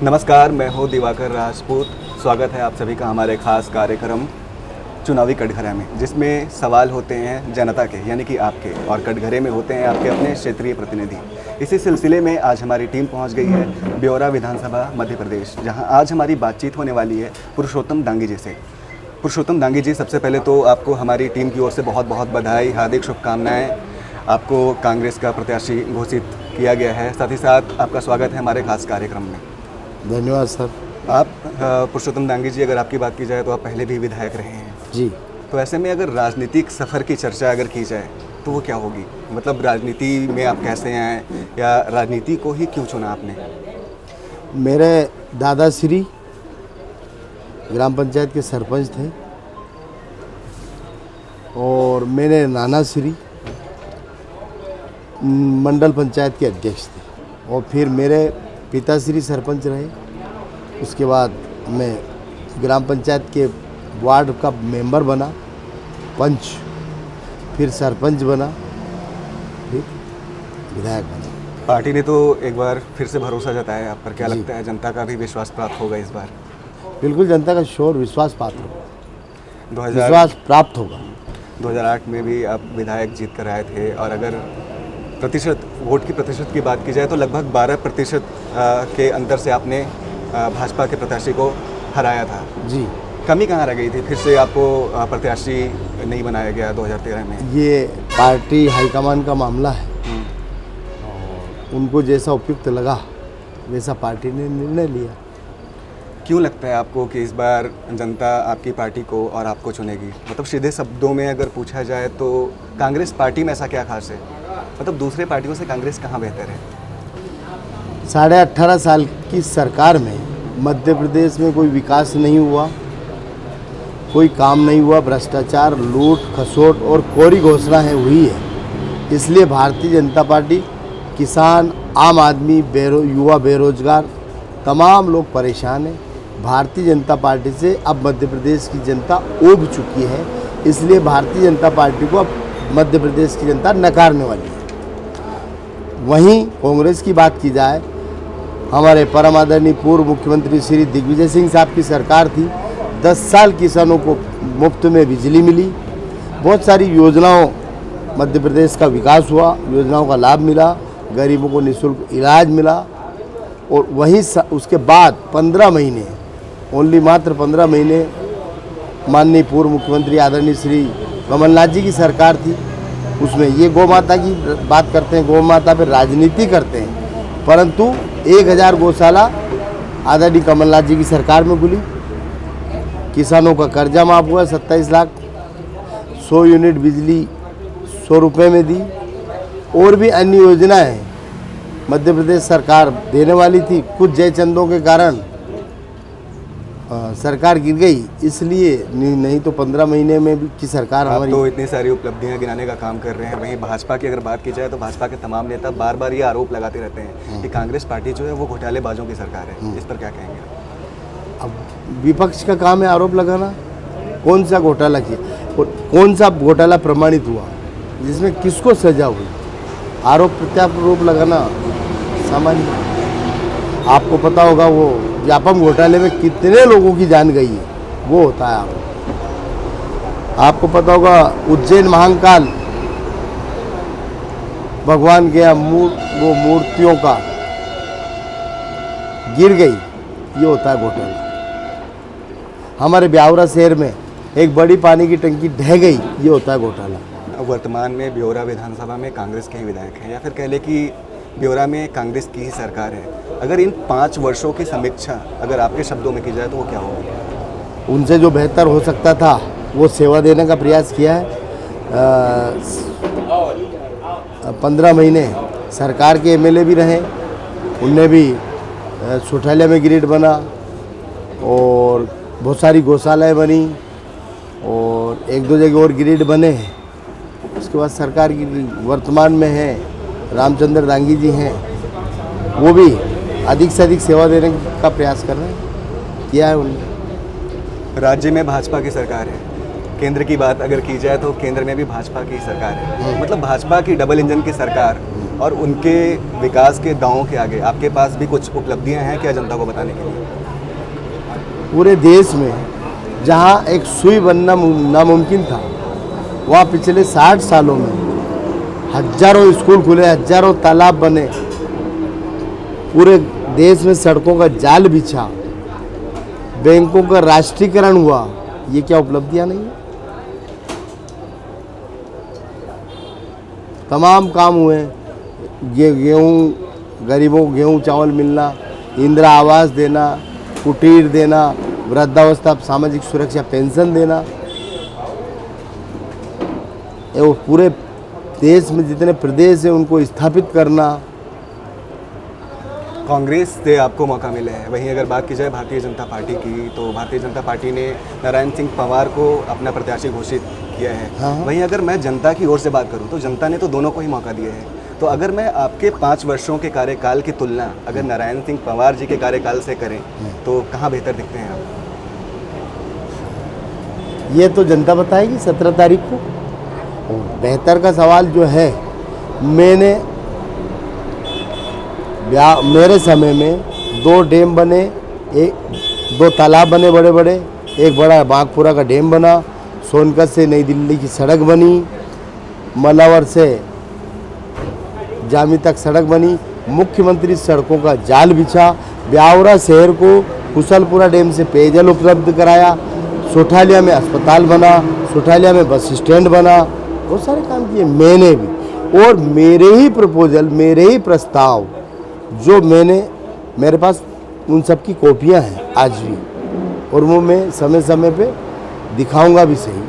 नमस्कार, मैं हूँ दिवाकर राजपूत। स्वागत है आप सभी का हमारे खास कार्यक्रम चुनावी कटघरे में, जिसमें सवाल होते हैं जनता के यानी कि आपके, और कटघरे में होते हैं आपके अपने क्षेत्रीय प्रतिनिधि। इसी सिलसिले में आज हमारी टीम पहुँच गई है ब्यौरा विधानसभा मध्य प्रदेश, जहाँ आज हमारी बातचीत होने वाली है पुरुषोत्तम डांगी जी से। पुरुषोत्तम डांगी जी, सबसे पहले तो आपको हमारी टीम की ओर से बहुत बहुत बधाई, हार्दिक शुभकामनाएँ। आपको कांग्रेस का प्रत्याशी घोषित किया गया है, साथ ही साथ आपका स्वागत है हमारे खास कार्यक्रम में। धन्यवाद सर। आप पुरुषोत्तम डांगी जी, अगर आपकी बात की जाए तो आप पहले भी विधायक रहे हैं जी। तो ऐसे में अगर राजनीतिक सफ़र की चर्चा अगर की जाए तो वो क्या होगी? मतलब राजनीति में आप कैसे आए या राजनीति को ही क्यों चुना आपने? मेरे दादाश्री ग्राम पंचायत के सरपंच थे और मेरे नाना श्री मंडल पंचायत के अध्यक्ष थे और फिर मेरे पिताश्री सरपंच रहे। उसके बाद मैं ग्राम पंचायत के वार्ड का मेंबर बना, पंच, फिर सरपंच बना, फिर विधायक बना। पार्टी ने तो एक बार फिर से भरोसा जताया आप पर, क्या लगता है जनता का भी विश्वास प्राप्त होगा इस बार? बिल्कुल, जनता का शोर विश्वास पात्र होगा, 2000 विश्वास प्राप्त होगा। 2008 में भी आप विधायक जीत कर आए थे, और अगर प्रतिशत वोट की प्रतिशत की बात की जाए तो लगभग 12% के अंतर से आपने भाजपा के प्रत्याशी को हराया था। जी। कमी कहाँ रह गई थी? फिर से आपको प्रत्याशी नहीं बनाया गया 2013 में? ये पार्टी हाईकमान का मामला है और उनको जैसा उपयुक्त लगा वैसा पार्टी ने निर्णय लिया। क्यों लगता है आपको कि इस बार जनता आपकी पार्टी को और आपको चुनेगी? मतलब सीधे शब्दों में अगर पूछा जाए तो कांग्रेस पार्टी में ऐसा क्या खास है? मतलब दूसरे पार्टियों से कांग्रेस कहाँ बेहतर है? 18.5 साल की सरकार में मध्य प्रदेश में कोई विकास नहीं हुआ, कोई काम नहीं हुआ, भ्रष्टाचार, लूट खसोट और कोरी घोषणाएं हुई है। इसलिए भारतीय जनता पार्टी, किसान, आम आदमी, युवा, बेरोजगार, तमाम लोग परेशान हैं। भारतीय जनता पार्टी से अब मध्य प्रदेश की जनता ऊब चुकी है, इसलिए भारतीय जनता पार्टी को अब मध्य प्रदेश की जनता नकारने वाली है। वहीं कांग्रेस की बात की जाए, हमारे परम आदरणीय पूर्व मुख्यमंत्री श्री दिग्विजय सिंह साहब की सरकार थी। 10 साल किसानों को मुफ्त में बिजली मिली, बहुत सारी योजनाओं, मध्य प्रदेश का विकास हुआ, योजनाओं का लाभ मिला, गरीबों को निःशुल्क इलाज मिला। और वहीं उसके बाद 15 महीने, ओनली मात्र 15 महीने माननीय पूर्व मुख्यमंत्री आदरणीय श्री कमलनाथ जी की सरकार थी। उसमें ये गौ माता की बात करते हैं, गौ माता पर राजनीति करते हैं, परंतु 1000 गौशाला आदरणीय कमलनाथ जी की सरकार में खुली। किसानों का कर्जा माफ हुआ 27 लाख, 100 यूनिट बिजली 100 रुपये में दी, और भी अन्य योजनाएं मध्य प्रदेश सरकार देने वाली थी। कुछ जयचंदों के कारण सरकार गिर गई, इसलिए नहीं तो 15 महीने में भी की सरकार हमारी। तो इतनी सारी उपलब्धियां गिनाने का काम कर रहे हैं, वहीं भाजपा की अगर बात की जाए तो भाजपा के तमाम नेता बार बार ये आरोप लगाते रहते हैं कि कांग्रेस पार्टी जो है वो घोटालेबाजों की सरकार है। इस पर क्या कहेंगे? अब विपक्ष का काम है आरोप लगाना। कौन सा घोटाला किया और कौन सा घोटाला प्रमाणित हुआ जिसमें किसको सजा हुई? आरोप प्रत्यारोप लगाना सामान्य। आपको पता होगा वो व्यापम घोटाले में कितने लोगों की जान गई है, वो होता है आरोप। आपको पता होगा उज्जैन महाकाल भगवान के वो मूर्तियों का गिर गई, ये होता है घोटाला। हमारे ब्यावरा शहर में एक बड़ी पानी की टंकी ढह गई, ये होता है घोटाला। वर्तमान में ब्यौरा विधानसभा में कांग्रेस के ही विधायक हैं, या फिर कह लें कि ब्यौरा में कांग्रेस की ही सरकार है। अगर इन 5 वर्षों की समीक्षा अगर आपके शब्दों में की जाए तो वो क्या होगा? उनसे जो बेहतर हो सकता था वो सेवा देने का प्रयास किया है। 15 महीने सरकार के एमएलए भी रहे, उनने भी सुठालिया में ग्रिड बना और बहुत सारी गौशालाएँ बनी और 1-2 जगह और ग्रिड बने हैं। उसके बाद सरकार की वर्तमान में है रामचंद्र डांगी जी हैं, वो भी अधिक से अधिक सेवा देने का प्रयास कर रहे हैं, किया है उन्होंने। राज्य में भाजपा की सरकार है, केंद्र की बात अगर की जाए तो केंद्र में भी भाजपा की सरकार है। मतलब भाजपा की डबल इंजन की सरकार और उनके विकास के दावों के आगे आपके पास भी कुछ उपलब्धियां हैं क्या जनता को बताने के लिए? पूरे देश में जहां एक सुई बनना नामुमकिन था, वहाँ पिछले 60 सालों में हजारों स्कूल खुले, हजारों तालाब बने, पूरे देश में सड़कों का जाल बिछा, बैंकों का राष्ट्रीयकरण हुआ। ये क्या उपलब्धियां नहीं है? तमाम काम हुए। गेहूँ, गरीबों को गेहूँ चावल मिलना, इंदिरा आवास देना, कुटीर देना, वृद्धावस्था सामाजिक सुरक्षा पेंशन देना, वो पूरे देश में जितने प्रदेश हैं उनको स्थापित करना। कांग्रेस से आपको मौका मिला है, वहीं अगर बात की जाए भारतीय जनता पार्टी की, तो भारतीय जनता पार्टी ने नारायण सिंह पवार को अपना प्रत्याशी घोषित किया है। हाँ। वहीं अगर मैं जनता की ओर से बात करूं तो जनता ने तो दोनों को ही मौका दिया है। तो अगर मैं आपके 5 वर्षों के कार्यकाल की तुलना अगर नारायण सिंह पवार जी के कार्यकाल से करें तो कहाँ बेहतर दिखते हैं आप? ये तो जनता बताएगी 17 तारीख को। और बेहतर का सवाल जो है, मेरे समय में 2 डैम बने, 2 तालाब बने बड़े बड़े, एक बड़ा बांकपुरा का डैम बना, सोनकत से नई दिल्ली की सड़क बनी, मलावर से जामी तक सड़क बनी, मुख्यमंत्री सड़कों का जाल बिछा, ब्यावरा शहर को कुशलपुरा डैम से पेयजल उपलब्ध कराया, सोठालिया में अस्पताल बना, सोठालिया में बस स्टैंड बना, बहुत सारे काम किए मैंने भी। और मेरे ही प्रपोजल, मेरे ही प्रस्ताव जो मेरे पास उन सब की कॉपियाँ हैं आज भी, और वो मैं समय समय पे दिखाऊंगा भी सही।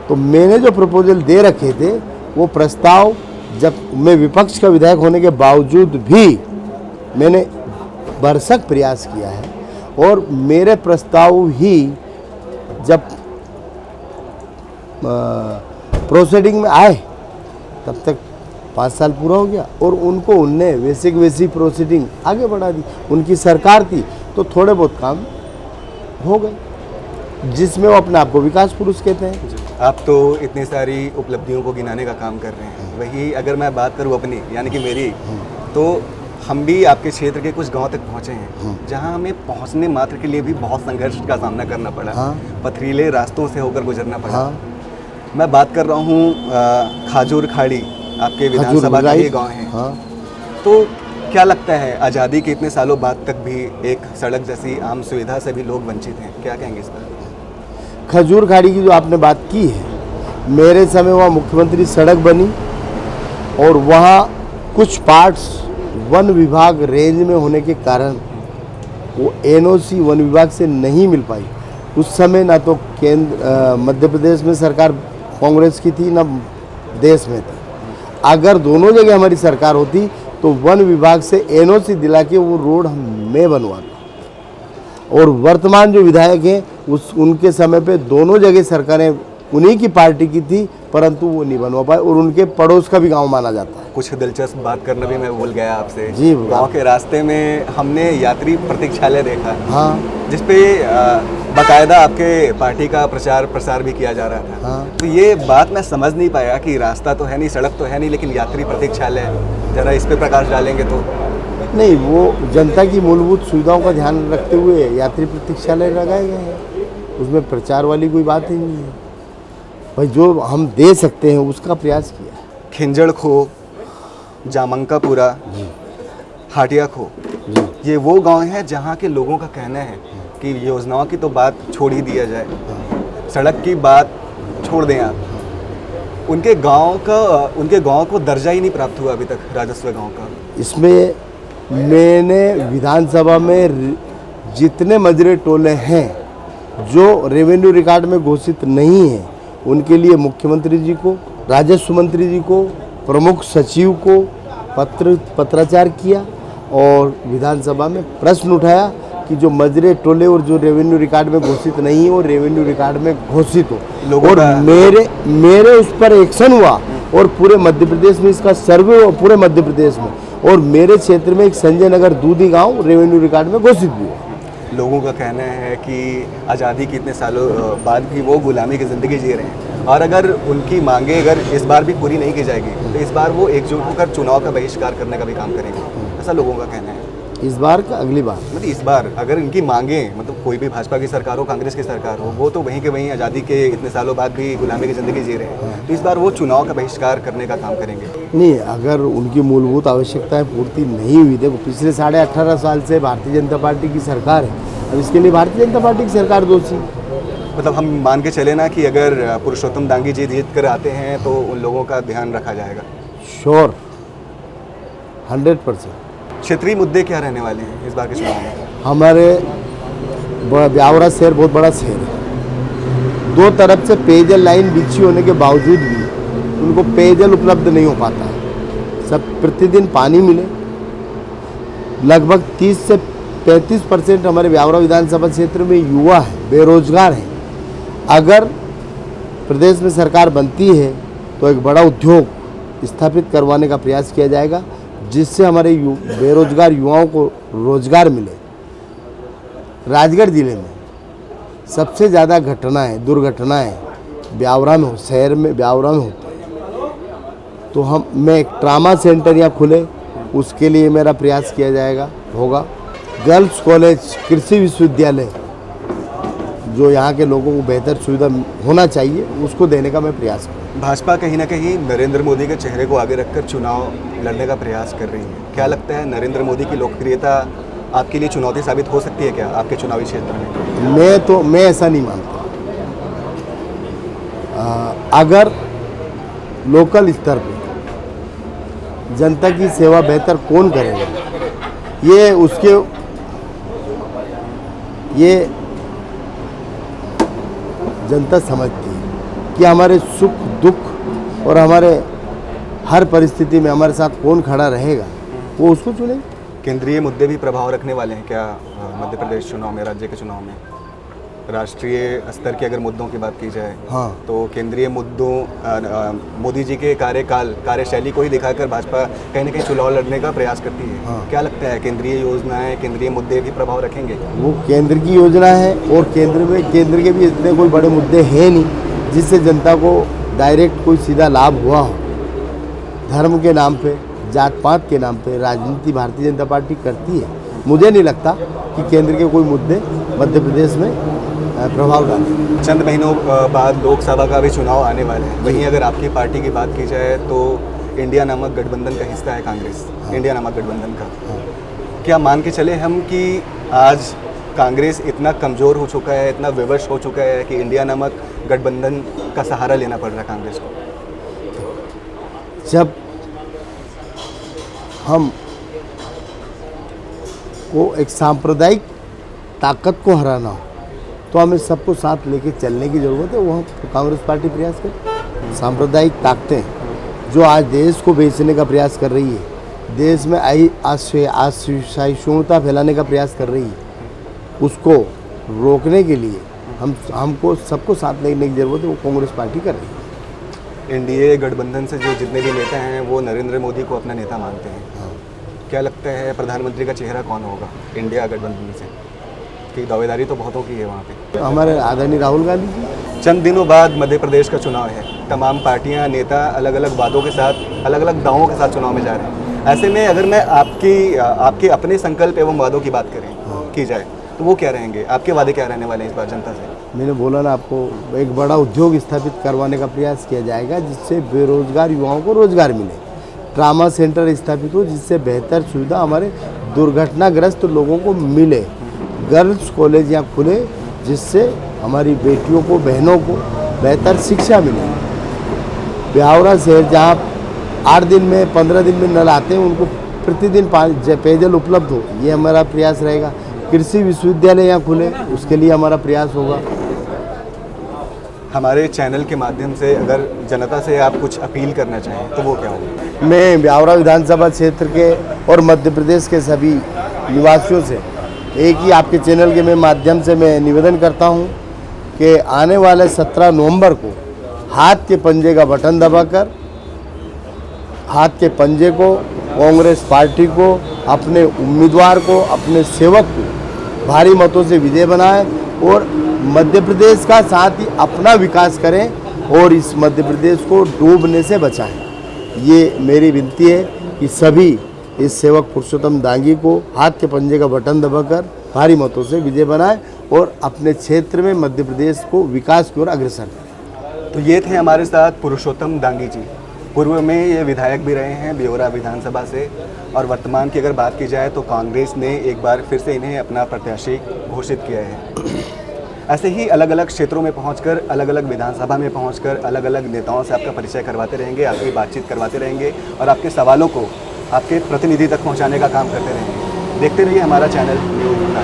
तो मैंने जो प्रपोजल दे रखे थे वो प्रस्ताव, जब मैं विपक्ष का विधायक होने के बावजूद भी मैंने भरसक प्रयास किया है, और मेरे प्रस्ताव ही जब प्रोसीडिंग में आए तब तक 5 साल पूरा हो गया, और उनने वैसे की वैसी प्रोसीडिंग आगे बढ़ा दी। उनकी सरकार थी तो थोड़े बहुत काम हो गए, जिसमें वो अपने आप को विकास पुरुष कहते हैं। आप तो इतनी सारी उपलब्धियों को गिनाने का काम कर रहे हैं, वही अगर मैं बात करूं अपनी यानी कि मेरी, तो हम भी आपके क्षेत्र के कुछ गांव तक पहुंचे हैं जहां हमें पहुंचने मात्र के लिए भी बहुत संघर्ष का सामना करना पड़ा। पथरीले रास्तों से होकर गुजरना पड़ा। मैं बात कर रहा हूं खाजूर खाड़ी, आपके विधानसभा का ये गाँव है। तो क्या लगता है, आज़ादी के इतने सालों बाद तक भी एक सड़क जैसी आम सुविधा से भी लोग वंचित हैं, क्या कहेंगे इस पर? खजूर खाड़ी की जो आपने बात की है, मेरे समय वहाँ मुख्यमंत्री सड़क बनी, और वहाँ कुछ पार्ट्स वन विभाग रेंज में होने के कारण वो एनओसी वन विभाग से नहीं मिल पाई। उस समय ना तो मध्य प्रदेश में सरकार कांग्रेस की थी, ना देश में थी। अगर दोनों जगह हमारी सरकार होती तो वन विभाग से एनओसी दिला के वो रोड मैं बनवाता। और वर्तमान जो विधायक हैं उनके समय पे दोनों जगह सरकारें उन्हीं की पार्टी की थी, परंतु वो नहीं बनवा पाए, और उनके पड़ोस का भी गांव माना जाता है। कुछ दिलचस्प बात करना भी मैं भूल गया आपसे जी। गांव के रास्ते में हमने यात्री प्रतीक्षालय देखा, हाँ, जिसपे बाकायदा आपके पार्टी का प्रचार प्रसार भी किया जा रहा था। हाँ। तो ये बात मैं समझ नहीं पाया कि रास्ता तो है नहीं, सड़क तो है नहीं, लेकिन यात्री प्रतीक्षालय, जरा इस पे प्रकाश डालेंगे तो। नहीं, वो जनता की मूलभूत सुविधाओं का ध्यान रखते हुए यात्री प्रतीक्षालय लगाए गए हैं, उसमें प्रचार वाली कोई बात ही नहीं है भाई। जो हम दे सकते हैं उसका प्रयास किया है। खिंजड़ खो, जामंकापुरा, हाटिया खो, ये वो गांव हैं जहां के लोगों का कहना है कि योजनाओं की तो बात छोड़ ही दिया जाए, सड़क की बात छोड़ दें आप, उनके गांव को दर्जा ही नहीं प्राप्त हुआ अभी तक राजस्व गांव का। इसमें मैंने विधानसभा में जितने मजरे टोले हैं जो रेवेन्यू रिकॉर्ड में घोषित नहीं है, उनके लिए मुख्यमंत्री जी को, राजस्व मंत्री जी को, प्रमुख सचिव को पत्राचार किया, और विधानसभा में प्रश्न उठाया कि जो मजरे टोले और जो रेवेन्यू रिकॉर्ड में घोषित नहीं हो, रेवेन्यू रिकॉर्ड में घोषित हो। और मेरे उस पर एक्शन हुआ, और पूरे मध्य प्रदेश में इसका सर्वे हुआ, पूरे मध्य प्रदेश में, और मेरे क्षेत्र में एक संजय नगर दूधी गांव रेवेन्यू रिकॉर्ड में घोषित भी हुआ। लोगों का कहना है कि आज़ादी के इतने सालों बाद भी वो गुलामी की ज़िंदगी जी रहे हैं, और अगर उनकी मांगे अगर इस बार भी पूरी नहीं की जाएगी तो इस बार वो एकजुट होकर चुनाव का बहिष्कार करने का भी काम करेंगे, ऐसा लोगों का कहना है। इस बार का अगली बार मतलब इस बार अगर इनकी मांगे, मतलब कोई भी भाजपा की सरकार हो, कांग्रेस की सरकार हो, वो तो वहीं के वहीं आज़ादी के इतने सालों बाद भी गुलामी की ज़िंदगी जी रहे हैं, तो इस बार वो चुनाव का बहिष्कार करने का काम करेंगे। नहीं, अगर उनकी मूलभूत आवश्यकताएं पूर्ति नहीं हुई, देखो पिछले 18.5 साल से भारतीय जनता पार्टी की सरकार है, अब इसके लिए भारतीय जनता पार्टी की सरकार दोषी। मतलब हम मान के चले ना कि अगर पुरुषोत्तम डांगी जी जीत कर आते हैं तो उन लोगों का ध्यान रखा जाएगा। श्योर, 100%। क्षेत्रीय मुद्दे क्या रहने वाले हैं इस बार के चुनाव में? हमारे ब्यावरा शहर बहुत बड़ा शहर है, दो तरफ से पेयजल लाइन बिछी होने के बावजूद भी उनको पेयजल उपलब्ध नहीं हो पाता है। सब प्रतिदिन पानी मिले, लगभग 30 से 35% हमारे ब्यावरा विधानसभा क्षेत्र में युवा है, बेरोजगार हैं। अगर प्रदेश में सरकार बनती है तो एक बड़ा उद्योग स्थापित करवाने का प्रयास किया जाएगा, जिससे हमारे बेरोजगार युवाओं को रोजगार मिले। राजगढ़ जिले में सबसे ज़्यादा घटनाएं, दुर्घटनाएं ब्यावरा में शहर में ब्यावरा में होती हैं, तो मैं एक ट्रामा सेंटर यहाँ खुले, उसके लिए मेरा प्रयास किया जाएगा होगा। गर्ल्स कॉलेज, कृषि विश्वविद्यालय, जो यहाँ के लोगों को बेहतर सुविधा होना चाहिए, उसको देने का मैं प्रयास करूँ। भाजपा कहीं ना कहीं नरेंद्र मोदी के चेहरे को आगे रखकर चुनाव लड़ने का प्रयास कर रही है। क्या लगता है नरेंद्र मोदी की लोकप्रियता आपके लिए चुनौती साबित हो सकती है क्या आपके चुनावी क्षेत्र में? मैं ऐसा नहीं मानता। अगर लोकल स्तर पर जनता की सेवा बेहतर कौन करेगा, ये जनता समझती है कि हमारे सुख दुख और हमारे हर परिस्थिति में हमारे साथ कौन खड़ा रहेगा, वो उसको चुनेगा। केंद्रीय मुद्दे भी प्रभाव रखने वाले हैं क्या मध्य प्रदेश चुनाव में, राज्य के चुनाव में? राष्ट्रीय स्तर के अगर मुद्दों की बात की जाए, हाँ, तो केंद्रीय मुद्दों मोदी जी के कार्यशैली को ही दिखाकर भाजपा कहीं ना कहीं चुनाव लड़ने का प्रयास करती है। हाँ। क्या लगता है केंद्रीय योजनाएं, केंद्रीय मुद्दे भी प्रभाव रखेंगे? वो केंद्र की योजना है और केंद्र के भी इतने कोई बड़े मुद्दे हैं नहीं जिससे जनता को डायरेक्ट कोई सीधा लाभ हुआ हो। धर्म के नाम पे, जात पात के नाम पे राजनीति भारतीय जनता पार्टी करती है। मुझे नहीं लगता कि केंद्र के कोई मुद्दे मध्य प्रदेश में प्रभाव डालें। चंद महीनों बाद लोकसभा का भी चुनाव आने वाले हैं। वहीं अगर आपकी पार्टी की बात की जाए तो इंडिया नामक गठबंधन का हिस्सा है कांग्रेस। हाँ। इंडिया नामक गठबंधन का हाँ। क्या मान के चले हम कि आज कांग्रेस इतना कमज़ोर हो चुका है, इतना विवश हो चुका है कि इंडिया नामक गठबंधन का सहारा लेना पड़ रहा है कांग्रेस को? जब हम को एक सांप्रदायिक ताकत को हराना हो तो हमें सबको साथ लेके चलने की ज़रूरत है। वो हम कांग्रेस पार्टी प्रयास करे। सांप्रदायिक ताकतें जो आज देश को बेचने का प्रयास कर रही है, देश में असहिष्णुता फैलाने का प्रयास कर रही है, उसको रोकने के लिए हमको सबको साथ लेने की ज़रूरत है। वो कांग्रेस पार्टी कर रही है। एनडीए गठबंधन से जो जितने भी नेता हैं वो नरेंद्र मोदी को अपना नेता मानते हैं। हाँ। क्या लगता है प्रधानमंत्री का चेहरा कौन होगा इंडिया गठबंधन से? कि दावेदारी तो बहुतों की है वहाँ पे। हमारे आदरणीय राहुल गांधी जी। चंद दिनों बाद मध्य प्रदेश का चुनाव है। तमाम पार्टियां, नेता अलग अलग वादों के साथ, अलग अलग दावों के साथ चुनाव में जा रहे हैं। ऐसे में अगर मैं आपके अपने संकल्प एवं वादों की बात की जाए तो वो क्या रहेंगे? आपके वादे क्या रहने वाले हैं इस बार जनता से? मैंने बोला ना आपको, एक बड़ा उद्योग स्थापित करवाने का प्रयास किया जाएगा जिससे बेरोजगार युवाओं को रोजगार मिले। ट्रामा सेंटर स्थापित हो जिससे बेहतर सुविधा हमारे दुर्घटनाग्रस्त लोगों को मिले। गर्ल्स कॉलेज यहाँ खुले जिससे हमारी बेटियों को, बहनों को बेहतर शिक्षा मिले। ब्यावरा शहर जहाँ 8 दिन में 15 दिन में नल आते हैं, उनको प्रतिदिन पेयजल उपलब्ध हो, ये हमारा प्रयास रहेगा। कृषि विश्वविद्यालय यहाँ खुले, उसके लिए हमारा प्रयास होगा। हमारे चैनल के माध्यम से अगर जनता से आप कुछ अपील करना चाहें तो वो क्या होगा? मैं ब्यावरा विधानसभा क्षेत्र के और मध्य प्रदेश के सभी निवासियों से एक ही आपके चैनल के माध्यम से मैं निवेदन करता हूं कि आने वाले 17 नवंबर को हाथ के पंजे का बटन दबाकर हाथ के पंजे को, कांग्रेस पार्टी को, अपने उम्मीदवार को, अपने सेवक को भारी मतों से विजय बनाएं और मध्य प्रदेश का साथ ही अपना विकास करें। और इस मध्य प्रदेश को डूबने से बचाएं। ये मेरी विनती है कि सभी इस सेवक पुरुषोत्तम दांगी को हाथ के पंजे का बटन दबाकर भारी मतों से विजय बनाएं और अपने क्षेत्र में मध्य प्रदेश को विकास की ओर अग्रसर करें। तो ये थे हमारे साथ पुरुषोत्तम दांगी जी। पूर्व में ये विधायक भी रहे हैं ब्योरा विधानसभा से, और वर्तमान की अगर बात की जाए तो कांग्रेस ने एक बार फिर से इन्हें अपना प्रत्याशी घोषित किया है। ऐसे ही अलग अलग क्षेत्रों में पहुंचकर, अलग अलग विधानसभा में पहुंचकर अलग अलग नेताओं से आपका परिचय करवाते रहेंगे, आपकी बातचीत करवाते रहेंगे और आपके सवालों को आपके प्रतिनिधि तक पहुंचाने का काम करते रहेंगे। देखते रहिए हमारा चैनल न्यूज़।